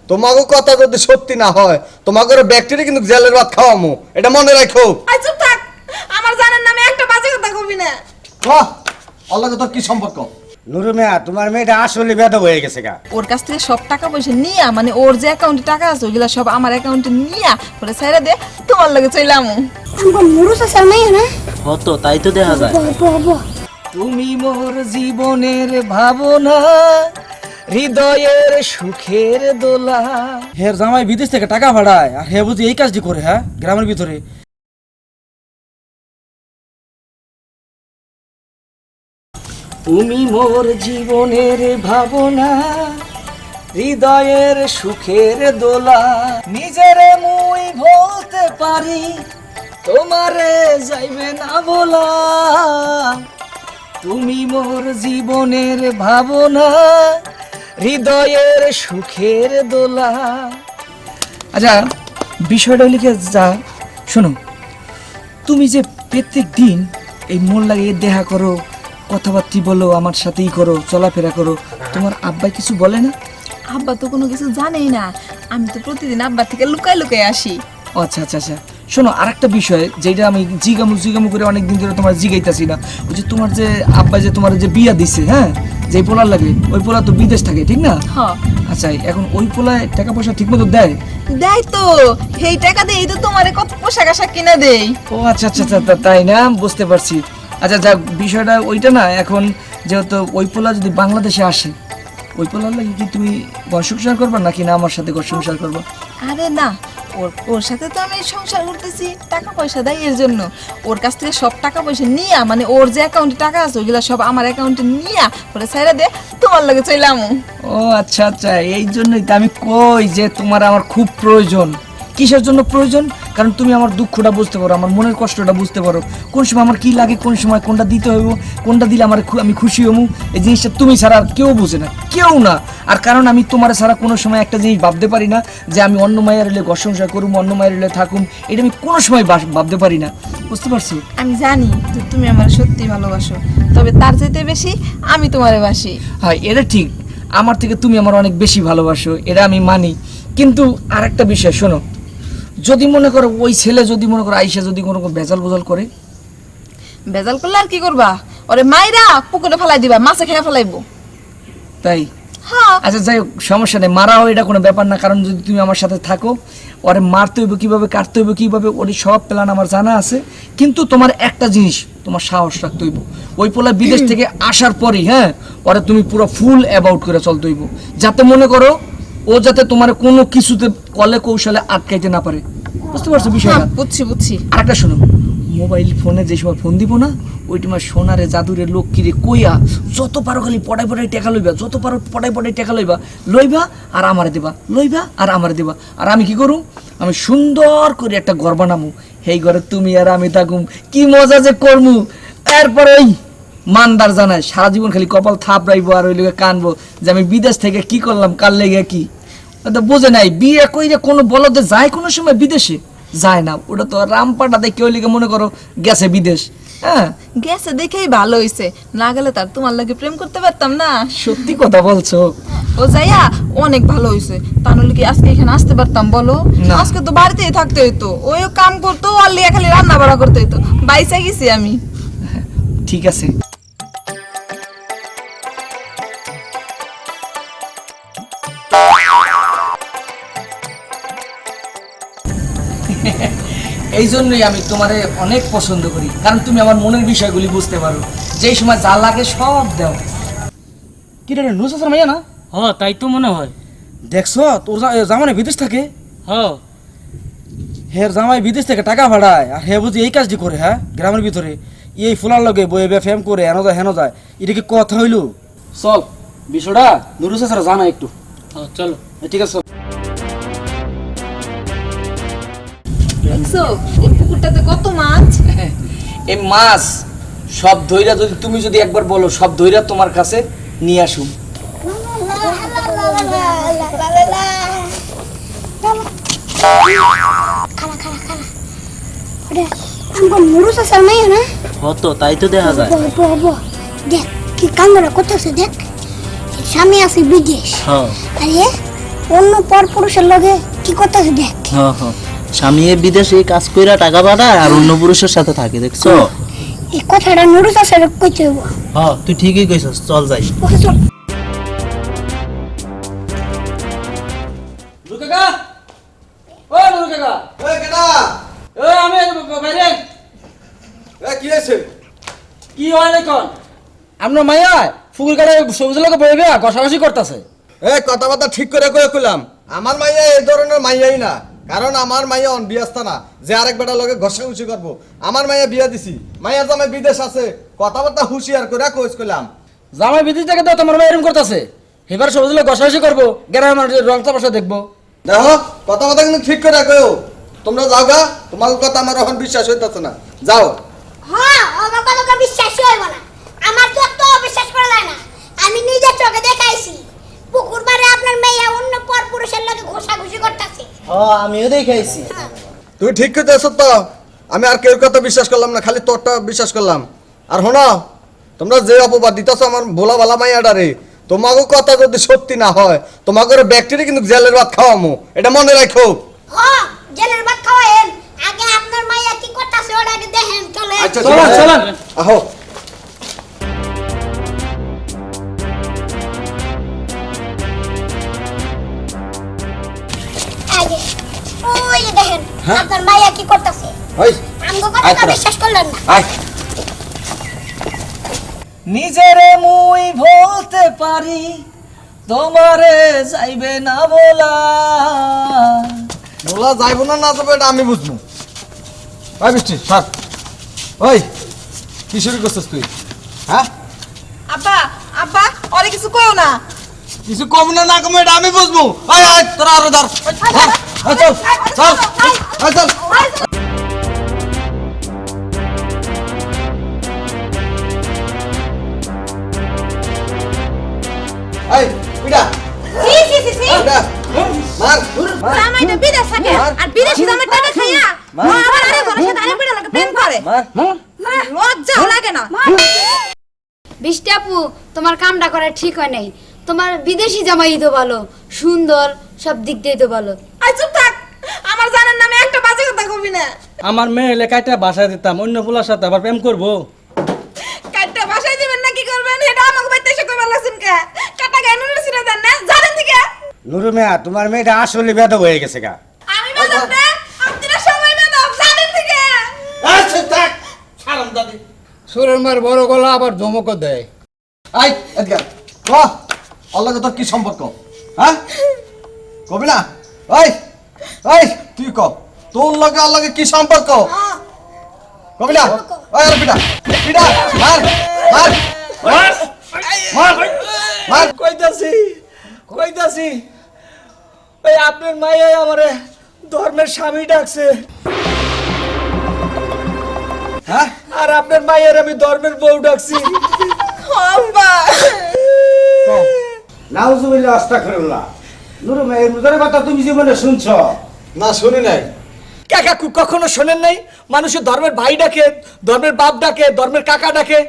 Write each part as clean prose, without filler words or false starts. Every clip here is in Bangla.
তোমাকে কথা যদি সত্যি না হয় তোমাকে ব্যাকটেরিয়া কিন্তু জেলের ভাত খাওয়ামু, এটা মনে রাখো। আই চুপ থাক, আমার জানের নামে একটা বাজে কথা কবি না। বাহ, আল্লাহকে তোর কি সম্পর্ক? নুরু মিয়া, তোমার মেয়েটা আসলে বেদব হয়ে গেছে গা। ওর কাছ থেকে সব টাকা পয়সা নিয়া, মানে ওর যে অ্যাকাউন্টে টাকা আছে ওগুলা সব আমার অ্যাকাউন্টে নিয়া পরে ছেড়ে দে তোমার লগে চইলাম। আমার নুরু চাচার মেয়ে না? হতো, তাই তো দেখা যায়। তুমি মোর জীবনের ভাবনা, হৃদয়ের সুখের দোলা। হের জামাই বিদেশ থেকে টাকা ভাড়ায় আর হে বুঝি এই কাজটি করে, হ্যাঁ, গ্রামের ভিতরে। তুমি মোর জীবনের ভাবনা, হৃদয়ের সুখের দোলা। নিজেরে মুই বলতে পারি, তোমারে যাইবে না বলা। তুমি মোর জীবনের ভাবনা, হৃদয়ের সুখের দোলা। আচ্ছা, বিষয়টা লিখে যা শোনো, তুমি যে প্রত্যেক দিন এই মন লাগিয়ে দেখা করো, কথাবার্তা বলো, আমার সাথেই করো, চলাফেরা করো, তোমার আব্বাই কিছু বলে না? আব্বা তো কোনো কিছু জানেই না, আমি তো প্রতিদিন আব্বা থেকে লুকাই লুকাই আসি। ও আচ্ছা আচ্ছা আচ্ছা, শোনো, আরেকটা বিষয় যেটা আমি জিগামু করে অনেকদিন ধরে তোমার জিগাইতাছি না, ওই যে তোমার যে আব্বা যে তোমার যে বিয়া দিছে, হ্যাঁ, যে পোলার লাগে, ওই পোলা তো বিদেশ থাকে, ঠিক না? হ্যাঁ। আচ্ছা, এখন ওই পোলায় টাকা পয়সা ঠিক মতো দেয়? দেয় তো, সেই টাকা দিয়ে তো তোমারে কত পোশাক আশাক কিনে দেই। ও আচ্ছা আচ্ছা আচ্ছা, তাই না, বুঝতে পারছি। আচ্ছা যাক, বিষয়টা ওইটা না, এখন যেহেতু ওই পোলা যদি বাংলাদেশে আসে, ওই পোলার লাগে কি তুমি ঘর সংসার করবা নাকি না আমার সাথে ঘর সংসার করবা? আরে না, ওর সাথে তো আমি সংসার করতেছি, টাকা পয়সা দেয় এর জন্য। ওর কাছ থেকে সব টাকা পয়সা নিয়া, মানে ওর যে অ্যাকাউন্টে টাকা আছে ওইগুলা সব আমার অ্যাকাউন্টে নিয়া পরে ছেড়ে দে তোমার লগে চইলাম। ও আচ্ছা আচ্ছা, এই জন্যই তো আমি কই যে তোমার আমার খুব প্রয়োজন। কিসের জন্য প্রয়োজন? কারণ তুমি আমার দুঃখটা বুঝতে পারো, আমার মনের কষ্টটা বুঝতে পারো, কোন সময় আমার কি লাগে, কোন সময় কোনটা দিতে হইব, কোনটা দিলে আমার আমি খুশি হবো। এই জিনিসটা তুমি ছাড়া আর কেউ বোঝে না, কেউ না। আর কারণ আমি তোমার ছাড়া কোনো সময় একটা জিনিস ভাবতে পারি না যে আমি অন্য মায়ের এলে ঘর সংসার করুম, অন্য মায়ের এলে থাকুম, এটা আমি কোনো সময় ভাবতে পারি না, বুঝতে পারছো? আমি জানি যে তুমি আমার সত্যি ভালোবাসো, তবে তার চাইতে বেশি আমি তোমারে বাসি। হ্যাঁ, এটা ঠিক, আমার থেকে তুমি আমার অনেক বেশি ভালোবাসো, এটা আমি মানি। কিন্তু আর একটা বিষয় শোনো, যদি মনে করো ওই ছেলে যদি মনে করো আইসা যদি কোনো ভেজাল বোজাল করে? বেজাল করলে আর কি করবা? ওরে মাইরা পুকুরে ফেলাই দিবা, মাছে খেয়ে ফেলাইবো। তাই? হ্যাঁ। আচ্ছা যাই হোক, সমস্যা নেই, মারাও এটা কোনো ব্যাপার না। কারণ যদি তুমি আমার সাথে থাকো, ওরে মারতে হইব কীভাবে, কাটতে হইব কীভাবে, ওর সব প্ল্যান আমার জানা আছে। কিন্তু তোমার একটা জিনিস, তোমার সাহস রাখতে হইব। ওই পোলা বিদেশ থেকে আসার পরই, হ্যাঁ, ওরে তুমি পুরো ফুল অ্যাবাউট করে চলতে হইব, যাতে মনে করো ও যাতে তোমার কোনো কিছুতে কলে কৌশলে আটকাইতে না পারে, বুঝতে পারছো বিষয়টা? বুঝছি। আর একটা শোনো, মোবাইল ফোনে যে সময় ফোন দিব না, ওই তোমার সোনারে জাদুরে লক্ষ্মীরে কইয়া যত পারো খালি পড়াই টাকা লইবা, যত পারো পড়াই টাকা লইবা আর আমারে দিবা, লইবা আর আমারে দিবা। আর আমি কি করুম, আমি সুন্দর করে একটা ঘর বানামু, সেই ঘরে তুমি আর আমি থাকুম, কি মজা যে করমু। এরপরে ওই মানদার জানায় সারা জীবন খালি কপাল থাপড়াইবো আর ওই লোকে কানবো যে আমি বিদেশ থেকে কি করলাম, কার লেগে কি। তো বোঝে নাই, বিয়ে কইরে কোনো বলদে যায় কোনো সময় বিদেশে? যায় না। ওটা তো রামপাটা দেখে ওই লিগে মনে করো গেছে বিদেশ। হ্যাঁ, গেছে দেখেই ভালো হইছে, না গেলে তার তোমার লাগে প্রেম করতে পারতাম না। সত্যি কথা বলছো। ও যাইয়া অনেক ভালো হইছে, তা নাহলে কি আজকে এখানে আসতে পারতাম বলো? না। আজকে তো বাড়িতেই থাকতে হইতো, ওই কাম করতো আর লিয়া খালি রান্না বাড়া করতে হইতো। বাইসা গেছি আমি। ঠিক আছে, এই জন্যই আমি তোমারে অনেক পছন্দ করি, কারণ তুমি আমার মনের বিষয়গুলি বুঝতে পারো, যেই সময় যা লাগে সব দাও। কি রে, নুরু চাচার মেয়ে না? হ, তাই তো মনে হয়। দেখছো তোর জামাই বিদেশ থাকে, হ, হের জামাই বিদেশ থেকে টাকা ভাড়ায় আর হে বুঝি এই কাজটি করে, হ্যাঁ, গ্রামের ভিতরে। এই ফুলার লগে বয়ে ফেম করে হেন যায়, এটা কি কথা হইলো? চল বিষয়টা নুরু চাচারা জানা একটু। চলো। ঠিক আছে। দেখছো এই পুকুরটাতে কত মাছ? এই মাছ সব ধইরা যদি তুমি যদি একবার বলো, সব ধইরা তোমার কাছে নিয়ে আসুন। আমার নুরু চাচার মেয়ে না? হতো, তাই তো দেখা যায়। দেখ কি কান্দরা করতেছে, দেখ স্বামী আছে বিদেশ, হ্যাঁ। আরে অন্য পর পুরুষের লগে কি করতেছে দেখ। হ্যাঁ হ্যাঁ, স্বামী বিদেশে কাজ কইরা টাকা পাঠায় আর অন্য পুরুষের সাথে থাকে, দেখছো? এই কথাটা নুরু চাচার কইতে হইব। হ্যাঁ, তুই ঠিকই কইছস, চল যাই। ওকে চল। নুরু কাকা, ও নুরু কাকা, এই কেডা? আমি বাইরে। এই কি হইছে? কি হয় না কোন? আমরা মাইয়া ফুকুর কাটে সবুজ লোকে বয়ে গিয়া ঘষাঘষি করতেছে। এই কথাবার্তা ঠিক করে কইলাম, আমার মাইয়া এই ধরনের মাইয়াই না, কারণ আমার মাইয়া অনবিয়াস্তা না যে আরেক বেটার লগে ঘষাঘষি করবো। আমার মাইয়া বিয়া দিছি, মাইয়া জামাই বিদেশ আছে, কথাবার্তা হুঁশিয়ার করে কইলাম। জামাই বিদেশ থেকে তো তোমার মেয়ে এরকম করতেছে, এবার সবুজ লোক ঘষাঘষি করবো, গ্রামের রং তামাশা দেখবো। দেখো কথাবার্তা কিন্তু ঠিক করে কইও। তোমরা যাও গা, তোমার কথা আমার এখন বিশ্বাস হইতাছে না, যাও। হ্যাঁ, আমার কথা বিশ্বাস হইব না। আমার তো একটু বিশ্বাস করা যায় না। আমি নিজে চোখে দেখাইছি পুকুর পাড়ে আপনার মেয়ে অন্য পর পুরুষের লগে ঘষাঘষি করতেছে। হ্যাঁ, আমিও দেখাইছি। তুই ঠিক কইতেছ তো, আমি আর কেউ কথা বিশ্বাস করলাম না, খালি তোরটা বিশ্বাস করলাম। আর শোনো, তোমরা যে অপবাদ দিতেছ আমার ভোলা ভালা মাইয়াডারে, তোমাকে কথা যদি সত্যি না হয় তোমাকে ব্যক্তিরে কিন্তু জেলের ভাত খাওয়ামো, এটা মনে রাখো। হ্যাঁ, জেলের ভাত খাওয়ায়েন। আগে আপনার মাইয়া কি করতেছে ওটা আগে দেখেন। চলে আচ্ছা চলো চলো। আহো। আগে ওই যে দেখেন আপনার মাইয়া কি করতেছে। ওই আমগো কথা বিশ্বাস করলেন না। আয়। নিজেরে মুই বলতে পারি, তোমারে যাইবে না বলা। বলা যাইব না না যাবে এটা আমি বুঝবো। ওই বৃষ্টি স্যার, ওই কি শুরু করছিস তুই? হ্যাঁ, আব্বা আব্বা অনেক কিছু কইও না। কিছু কম না না কম এটা আমি বুঝবো। আয় আয় তোরা আরো ধর। হ্যাঁ, আয় চল চল আয় চল। এই বিড়া সি সি সি সি বিড়া মার মার জামাইটা বিদেশ থাকে আর বিদেশি জামাই টাকা খাইয়া ও আবার আরে ঘরের সাথে আরেক বেটার লগে প্রেম করে। লজ্জাও লাগে না। বৃষ্টি আপু, তোমার কামটা করা ঠিক হয় নাই। তোমার বিদেশি জামাই তো ভালো, সুন্দর, সব দিক দিয়ে তো ভালো। আই চুপ থাক, আমার জানার নামে একটা বাজে কথা কবি না। আমার মেয়ে লেখাটা বাসায় দিতাম, অন্য ফুলার সাথে আবার প্রেম করবো। কাটটা বাসায় দিবেন না কি করবেন এটা আমাকে বাইতে এসে কইবার লাগছেন কে? কাটা গায় নুরুর সিরা দেন না জানেন থেকে। নুরু মিয়া, তোমার মেয়েটা আসলে বেদব হয়ে গেছে গা। আমি বাজাব না, আপনারা সবাই বাজাব জানেন থেকে। আচ্ছা থাক ছাড়াম দাদি। সুরের মার বড় গলা আবার ধমকও দেয়। আই এদিকে ক আল্লাহকে তোর কি সম্পর্ক? হ্যাঁ কবি না? ওই ওই তুই ক তোর লগে আল্লাহকে কি সম্পর্ক? কবি না? ওই আর পিটা পিটা মার মার মার মার মার। কইতাছি কইতাছি, ওই আপনার মাইয়া আমারে ধর্মের স্বামী ডাকছে, হ্যাঁ আর আপনার মাইয়ার আমি ধর্মের বউ ডাকছি। আব্বা নাউজুবিল্লাহ আস্তাগফিরুল্লাহ। নুরু মিয়া, এই মুজারের কথা তুমি জীবনে শুনছো? না শুনি নাই। কাকা কখনো শোনেন নাই মানুষের ধর্মের ভাই ডাকে, ধর্মের বাপ ডাকে, ধর্মের কাকা ডাকে?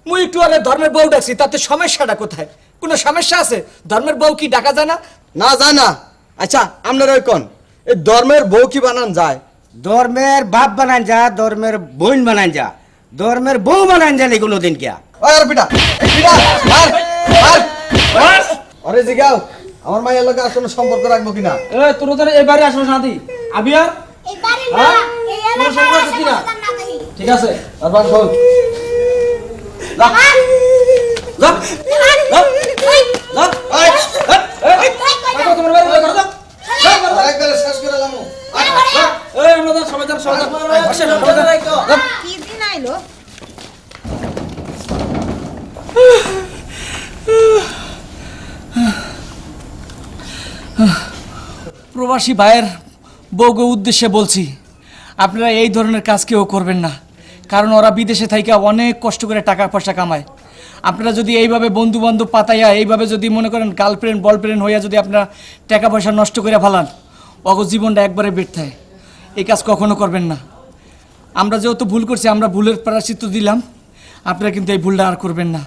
মুই একটু আগে ধর্মের বউ ডাকছি, তাতে সমস্যাটা কোথায়? কোনো সমস্যা আছে? ধর্মের বউ কি ডাকা যায় না? না যায় না। আচ্ছা আপনার ওই কোন এই ধর্মের বউ কি বানান যায়? ধর্মের বাপ বানান যা, ধর্মের বোন বানান যা, ধর্মের বউ বানান যা এগুলো দিন কিয়া। ওই আর পিটা পিটা মার মার। আরে জিগাও আমার মায়ের লগে আর কোনো সম্পর্ক রাখবো কিনা? তোর ধরে এবারে আসবো শান্তি আবিয়া। এই বাড়ি না, এই এলাকায় আসে না দেখি। ঠিক আছে, আর বান বল যা যা যা। কাকা, তোমার বাড়ি ঘর যাও। একবারে শেষ করে লামু। এই আমরা যাই, সবাই যান, সবাই যান। বসে, সবাই যান। যা। কি দিন আইলো? প্রবাসী ভাইয়ের বউকে উদ্দেশ্যে বলছি, আপনারা এই ধরনের কাজ কেউ করবেন না, কারণ ওরা বিদেশে থাইকা অনেক কষ্ট করে টাকা পয়সা কামায়। আপনারা যদি এইভাবে বন্ধু বান্ধব পাতাইয়া এইভাবে যদি মনে করেন গার্লফ্রেন্ড বয়ফ্রেন্ড হইয়া যদি আপনারা টাকা পয়সা নষ্ট করে ফেলান, অগ জীবনটা একবারে ব্যর্থায়। এই কাজ কখনো করবেন না। আমরা যেহেতু ভুল করছি, আমরা ভুলের প্রায়শ্চিত্ত দিলাম, আপনারা কিন্তু এই ভুলটা আর করবেন না।